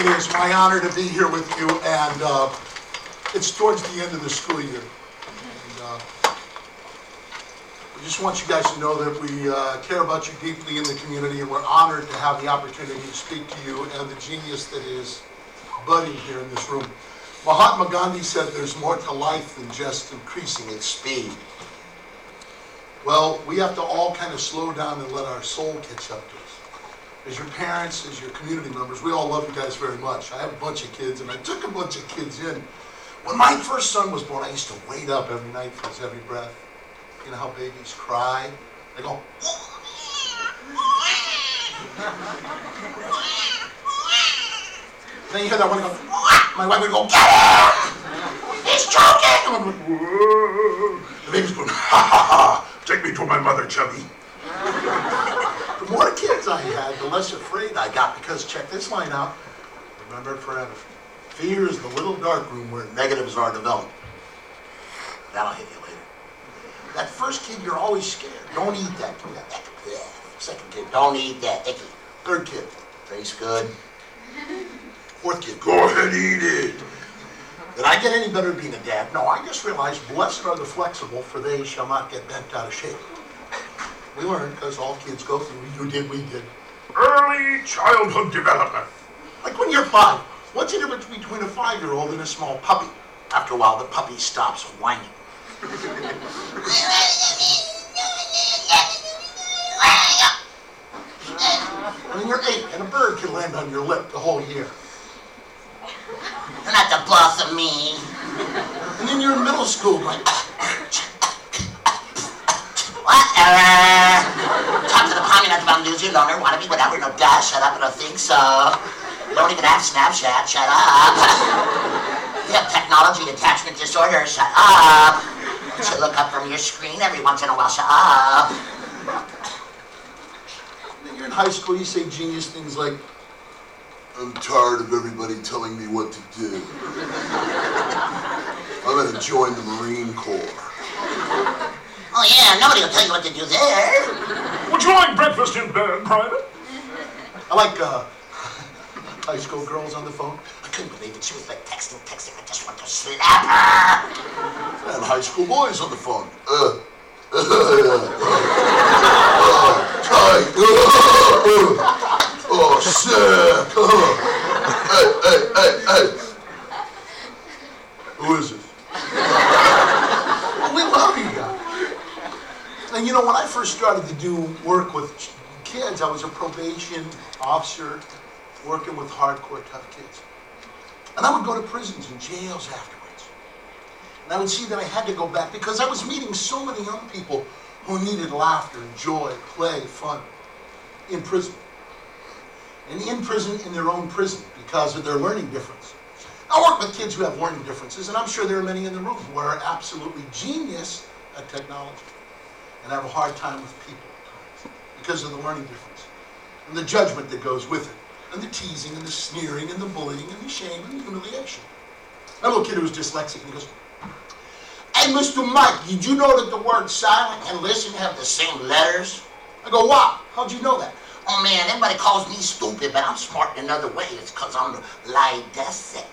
It is my honor to be here with you, and it's towards the end of the school year. And, I just want you guys to know that we care about you deeply in the community, and we're honored to have the opportunity to speak to you and the genius that is budding here in this room. Mahatma Gandhi said there's more to life than just increasing its speed. Well, we have to all kind of slow down and let our soul catch up to us. As your parents, as your community members, we all love you guys very much. I have a bunch of kids, and I took a bunch of kids in. When my first son was born, I used to wait up every night for his heavy breath. You know how babies cry? They go, then you hear that one go, my wife would go, get him! He's choking! And I'm like, whoa. The baby's going, ha ha ha, take me to my mother, Chubby. The more kids I had, the less afraid I got, because check this line out. Remember it forever. Fear is the little dark room where negatives are developed. That'll hit you later. That first kid, you're always scared. Don't eat that. Second kid, don't eat that. Icky. Third kid, tastes good. Fourth kid, go ahead, eat it. Did I get any better at being a dad? No, I just realized blessed are the flexible, for they shall not get bent out of shape. We learned, because all kids go through, you did, we did, early childhood development. Like when you're 5, what's the difference between a 5-year-old and a small puppy? After a while, the puppy stops whining. When you're 8, and a bird can land on your lip the whole year. You're not the boss of me. And then you're in middle school, like, whatever. Talk to the palm, you're not about to lose your loner, wanna be whatever, no duh, shut up, I don't think so. Don't even have Snapchat, shut up. You have technology attachment disorder, shut up. You look up from your screen every once in a while, shut up. Then you're in high school, you say genius things like, I'm tired of everybody telling me what to do. I'm gonna join the Marine Corps. Oh yeah, nobody will tell you what to do there. Would you like breakfast in bed, Private? I like high school girls on the phone. I couldn't believe it. She was like texting. I just want to slap her. And high school boys on the phone. Tight. Oh, sick. Hey. Who is this? We love you guys. And you know, when I first started to do work with kids, I was a probation officer working with hardcore, tough kids. And I would go to prisons and jails afterwards. And I would see that I had to go back because I was meeting so many young people who needed laughter and joy, play, fun in prison. And in prison, in their own prison, because of their learning difference. I work with kids who have learning differences, and I'm sure there are many in the room who are absolutely genius at technology and have a hard time with people because of the learning difference and the judgment that goes with it, and the teasing and the sneering and the bullying and the shame and the humiliation. A little kid who was dyslexic, and he goes, hey, Mr. Mike, did you know that the word silent and listen have the same letters? I go, wow, how'd you know that? Oh man, everybody calls me stupid, but I'm smart in another way. It's because I'm lidesic.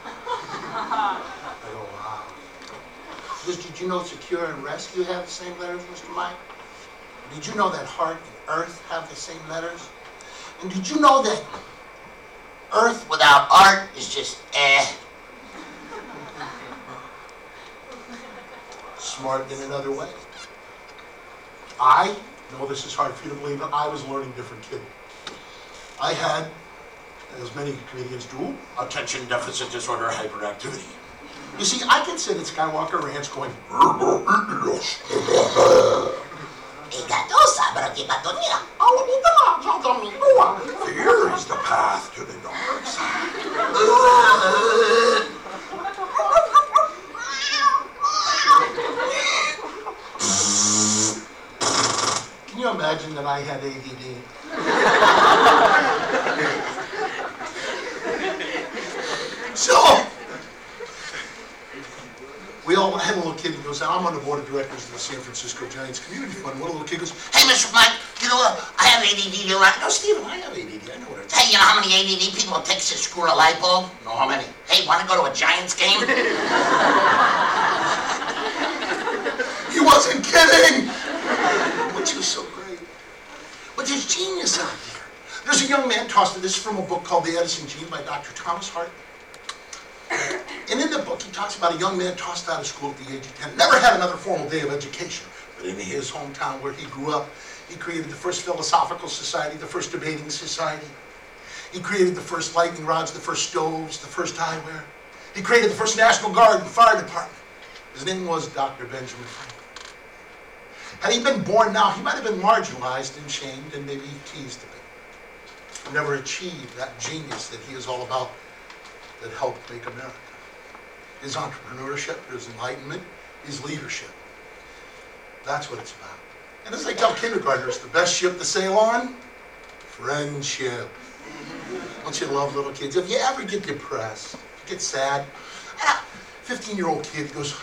I go, wow. Did you know secure and rescue have the same letters, Mr. Mike? Did you know that heart and earth have the same letters? And did you know that earth without art is just Smart in another way. I know this is hard for you to believe, but I was a learning different kid. I had, as many comedians do, attention deficit disorder hyperactivity. You see, I can sit at Skywalker Ranch going, fear is the path to the dark side. Can you imagine that I had ADD? So, we all had a little kid who goes, I'm on the board of directors of the San Francisco Giants Community Fund. One little kid goes, hey, Mr. Mike, You know, I have ADD. No, Stephen, I have ADD. I know what it is. Hey, you know how many ADD people it takes to screw a light bulb? No, how many? Hey, want to go to a Giants game? He wasn't kidding! Which is so great. But there's genius out there. There's a young man tossed to this from a book called The Edison Gene by Dr. Thomas Hart. And in the book, he talks about a young man tossed out of school at the age of 10. Never had another formal day of education. But in his hometown where he grew up, he created the first philosophical society, the first debating society. He created the first lightning rods, the first stoves, the first eyewear. He created the first National Guard and fire department. His name was Dr. Benjamin Franklin. Had he been born now, he might have been marginalized and shamed and maybe teased a bit. He never achieved that genius that he is all about that helped make America. His entrepreneurship, his enlightenment, his leadership. That's what it's about. And as I tell kindergartners, the best ship to sail on? Friendship. Don't you love little kids? If you ever get depressed, get sad, 15-year-old kid goes,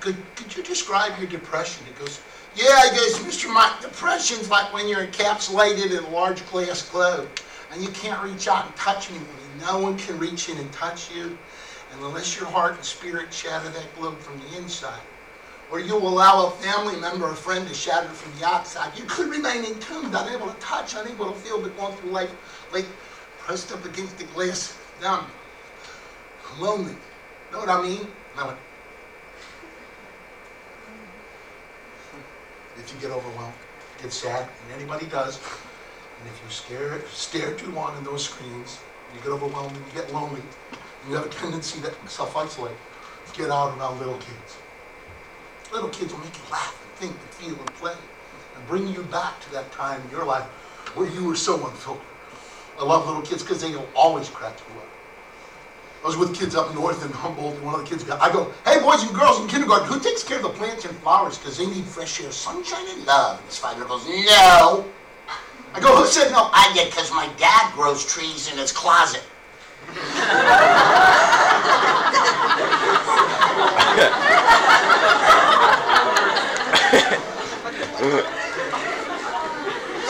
could you describe your depression? He goes, yeah, I guess, Mr. Mike, depression's like when you're encapsulated in a large glass globe and you can't reach out and touch anybody. No one can reach in and touch you, and unless your heart and spirit shatter that globe from the inside, or you allow a family member or friend to shatter from the outside, you could remain entombed, unable to touch, unable to feel, but going through life like pressed up against the glass, numb, lonely. Know what I mean? And I went, if you get overwhelmed, get sad, and anybody does, and if you stare too long in those screens, you get overwhelmed and you get lonely, and you have a tendency to self-isolate, get out around little kids. Little kids will make you laugh and think and feel and play and bring you back to that time in your life where you were so unfiltered. I love little kids because they will always crack you up. I was with kids up north in Humboldt, and one of the kids I go, hey boys and girls in kindergarten, who takes care of the plants and flowers because they need fresh air, sunshine, and love? And this 5-year-old goes, no. I go, who said no? I did, because my dad grows trees in his closet.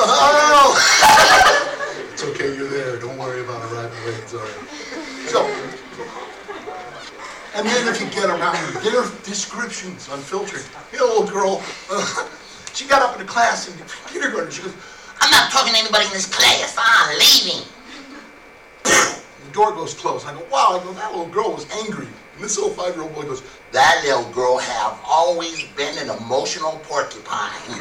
Oh! It's okay, you're there. Don't worry about arriving late. It's all right. So, and then if you get around their descriptions unfiltered. The little girl, she got up in the class in kindergarten. She goes, I'm not talking to anybody in this class. I'm leaving. The door goes closed. I go, wow. I go, that little girl was angry. And this little 5-year-old boy goes, that little girl have always been an emotional porcupine.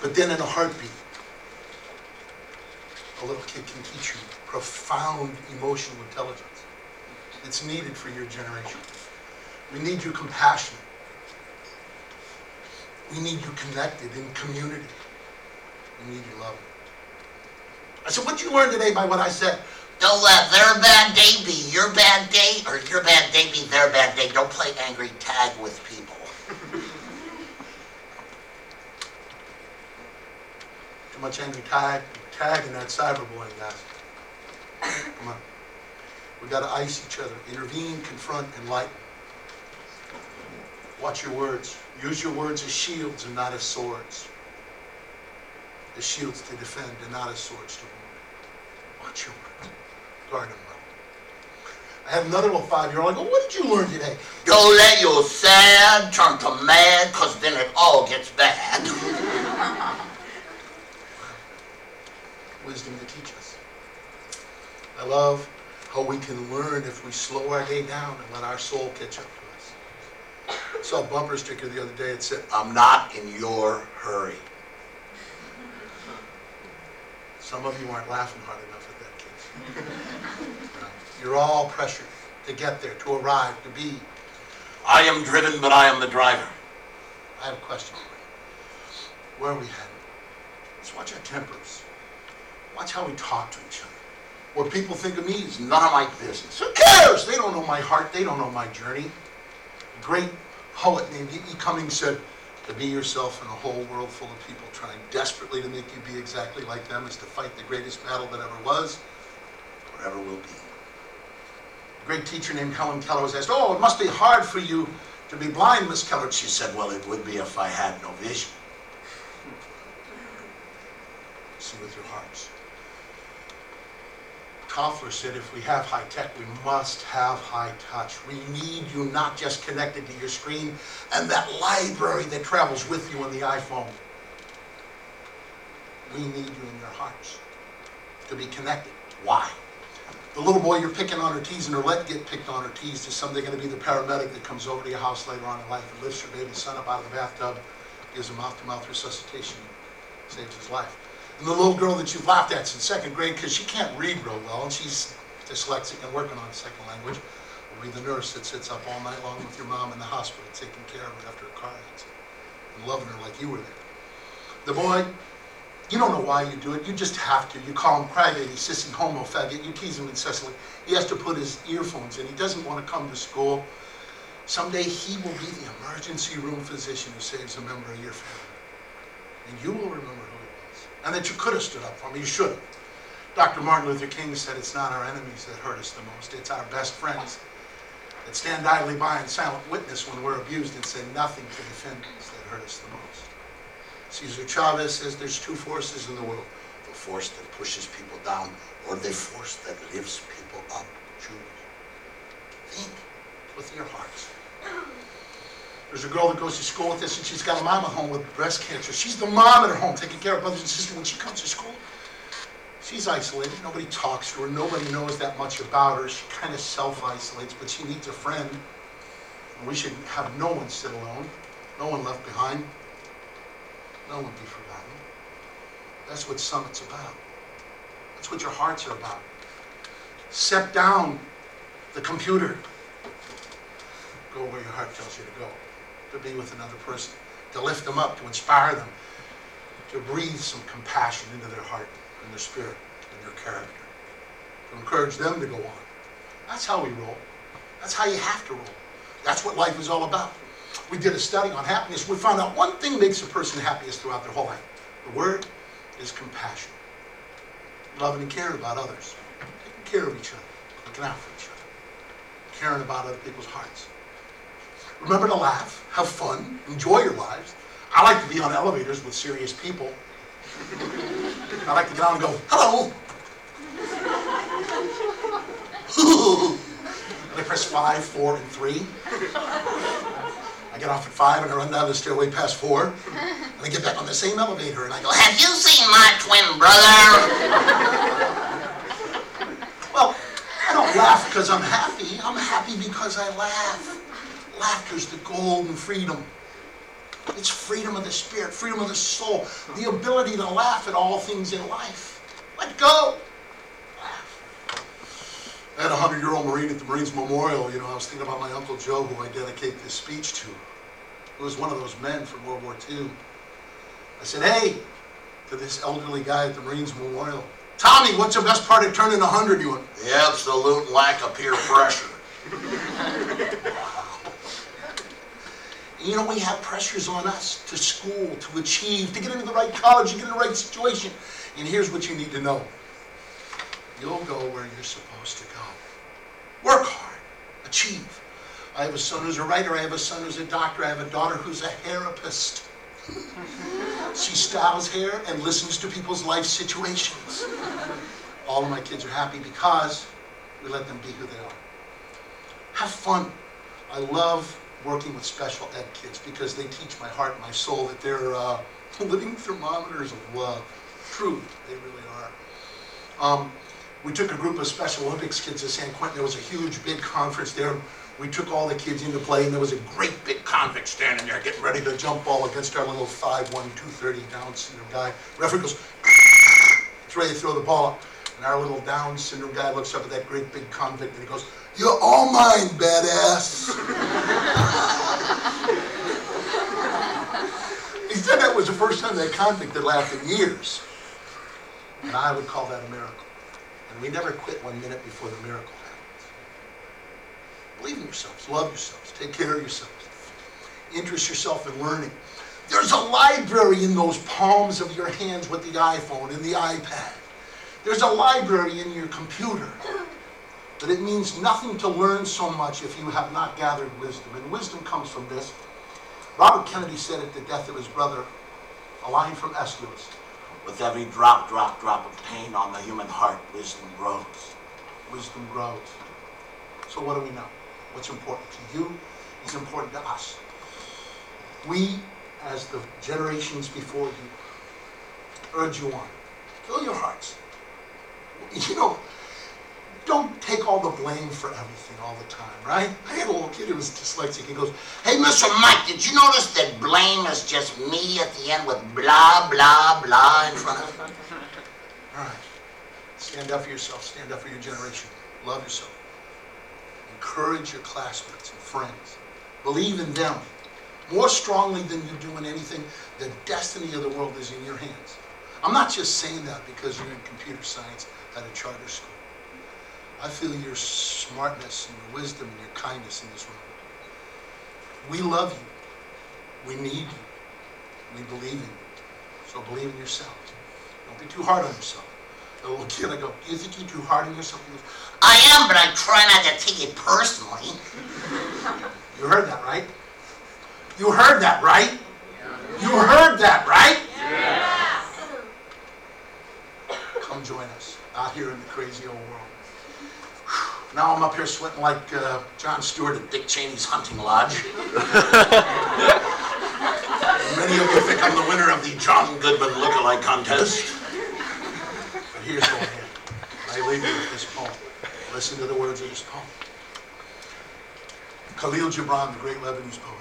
But then in a heartbeat, a little kid can teach you profound emotional intelligence. It's needed for your generation. We need you compassionate. We need you connected in community. We need you loving. I said, what'd you learn today by what I said? Don't let their bad day be your bad day, or your bad day be their bad day. Don't play angry tag with people. Too much angry tag in that cyberbullying, guys. Come on. We got to ice each other. Intervene, confront, enlighten. Watch your words. Use your words as shields and not as swords. As shields to defend and not as swords to wound. Watch your words. Guard them well. I had another little 5-year-old. I go, what did you learn today? Don't let your sad turn to mad, because then it all gets bad. Wisdom to teach us. I love how we can learn if we slow our day down and let our soul catch up to us. I saw a bumper sticker the other day. It said, I'm not in your hurry. Some of you aren't laughing hard enough at that, kids. You're all pressured to get there, to arrive, to be. I am driven, but I am the driver. I have a question for you. Where are we headed? Let's watch our tempers. Watch how we talk to each other. What people think of me is none of my business. Who cares? They don't know my heart. They don't know my journey. A great poet named E. Cummings said, to be yourself in a whole world full of people trying desperately to make you be exactly like them is to fight the greatest battle that ever was or ever will be. A great teacher named Helen Keller was asked, oh, it must be hard for you To be blind, Miss Keller, she said, well, it would be if I had no vision. See with your hearts. Toffler said, if we have high tech, we must have high touch. We need you not just connected to your screen and that library that travels with you on the iPhone. We need you in your hearts to be connected. Why? The little boy you're picking on or teasing or let get picked on or teased is someday going to be the paramedic that comes over to your house later on in life and lifts your baby son up out of the bathtub, gives him mouth-to-mouth resuscitation, saves his life. And the little girl that you've laughed at in second grade because she can't read real well and she's dyslexic and working on a second language will be the nurse that sits up all night long with your mom in the hospital taking care of her after a car accident and loving her like you were there. The boy, you don't know why you do it. You just have to. You call him crybaby, sissy, homo, faggot. You tease him incessantly. He has to put his earphones in. He doesn't want to come to school. Someday he will be the emergency room physician who saves a member of your family. And you will remember who it was. And that you could have stood up for him. You should have. Dr. Martin Luther King said it's not our enemies that hurt us the most. It's our best friends that stand idly by in silent witness when we're abused and say nothing to defend us that hurt us the most. Cesar Chavez says there's two forces in the world. The force that pushes people down or the force that lifts people up. Choose. Think with your hearts. There's a girl that goes to school with this and she's got a mom at home with breast cancer. She's the mom at her home taking care of brothers and sisters. When she comes to school, she's isolated. Nobody talks to her. Nobody knows that much about her. She kind of self-isolates, but she needs a friend. And we should have no one sit alone. No one left behind. No one be forgotten. That's what Summit's about. That's what your hearts are about. Set down the computer. Go where your heart tells you to go. To be with another person. To lift them up. To inspire them. To breathe some compassion into their heart and their spirit and their character. To encourage them to go on. That's how we roll. That's how you have to roll. That's what life is all about. We did a study on happiness. We found out one thing makes a person happiest throughout their whole life. The word is compassion. Loving and caring about others. Taking care of each other. Looking out for each other. Caring about other people's hearts. Remember to laugh, have fun, enjoy your lives. I like to be on elevators with serious people. I like to get on and go, hello. And I press 5, 4, and 3. I get off at 5 and I run down the stairway past 4. And I get back on the same elevator and I go, have you seen my twin brother? Well, I don't laugh because I'm happy. I'm happy because I laugh. Laughter's the golden freedom. It's freedom of the spirit, freedom of the soul, the ability to laugh at all things in life. Let go. I had a 100-year-old Marine at the Marines Memorial. You know, I was thinking about my Uncle Joe, who I dedicate this speech to, who was one of those men from World War II. I said, hey, to this elderly guy at the Marines Memorial, Tommy, what's the best part of turning 100? He went, the absolute lack of peer pressure. You know, we have pressures on us to school, to achieve, to get into the right college, to get in the right situation. And here's what you need to know. You'll go where you're supposed to go. Work hard. Achieve. I have a son who's a writer. I have a son who's a doctor. I have a daughter who's a therapist. She styles hair and listens to people's life situations. All of my kids are happy because we let them be who they are. Have fun. I love working with special ed kids because they teach my heart and my soul that they're living thermometers of love. True, they really are. We took a group of Special Olympics kids to San Quentin. There was a huge, big conference there. We took all the kids into play, and there was a great big convict standing there getting ready to jump ball against our little 5'1", 230 Down syndrome guy. Referee goes, it's ready to throw the ball up. And our little Down syndrome guy looks up at that great big convict, and he goes, you're all mine, badass. He said that was the first time that convict had laughed in years. And I would call that a miracle. And we never quit 1 minute before the miracle happens. Believe in yourselves, love yourselves, take care of yourselves. Interest yourself in learning. There's a library in those palms of your hands with the iPhone and the iPad. There's a library in your computer. But it means nothing to learn so much if you have not gathered wisdom. And wisdom comes from this. Robert Kennedy said at the death of his brother, a line from Aeschylus, with every drop of pain on the human heart, wisdom grows. Wisdom grows. So what do we know? What's important to you is important to us. We, as the generations before you, urge you on. Fill your hearts. You know, don't take all the blame for everything all the time, right? I had a little kid who was dyslexic. He goes, Hey, Mr. Mike, did you notice that blame is just me at the end with blah, blah, blah in front of it? all right, stand up for yourself. Stand up for your generation. Love yourself. Encourage your classmates and friends. Believe in them more strongly than you do in anything. The destiny of the world is in your hands. I'm not just saying that because you're in computer science at a charter school. I feel your smartness and your wisdom and your kindness in this room. We love you. We need you. We believe in you. So believe in yourself. Don't be too hard on yourself. The little kid, I go, do you think you're too hard on yourself? He goes, I am, but I try not to take it personally. you heard that, right? You heard that, right? You heard that, right? Come join us out here in the crazy old world. Now I'm up here sweating like Jon Stewart at Dick Cheney's hunting lodge. Many of you think I'm the winner of the John Goodman lookalike contest. But here's what I leave you with this poem. Listen to the words of this poem. Khalil Gibran, the great Lebanese poet.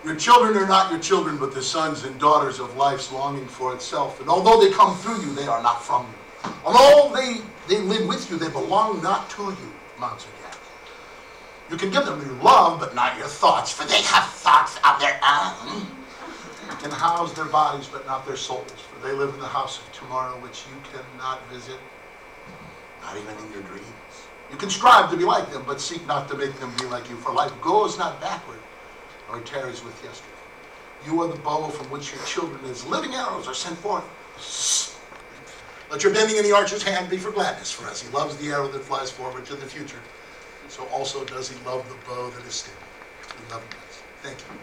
Your children are not your children, but the sons and daughters of life's longing for itself. And although they come through you, they are not from you. Although they live with you, they belong not to you. You can give them your love, but not your thoughts, for they have thoughts of their own. You can house their bodies, but not their souls, for they live in the house of tomorrow, which you cannot visit, not even in your dreams. You can strive to be like them, but seek not to make them be like you, for life goes not backward, nor tarries with yesterday. You are the bow from which your children, as living arrows, are sent forth. Let your bending in the archer's hand be for gladness, for as he loves the arrow that flies forward to the future, so also does he love the bow that is still. We love you guys. Thank you.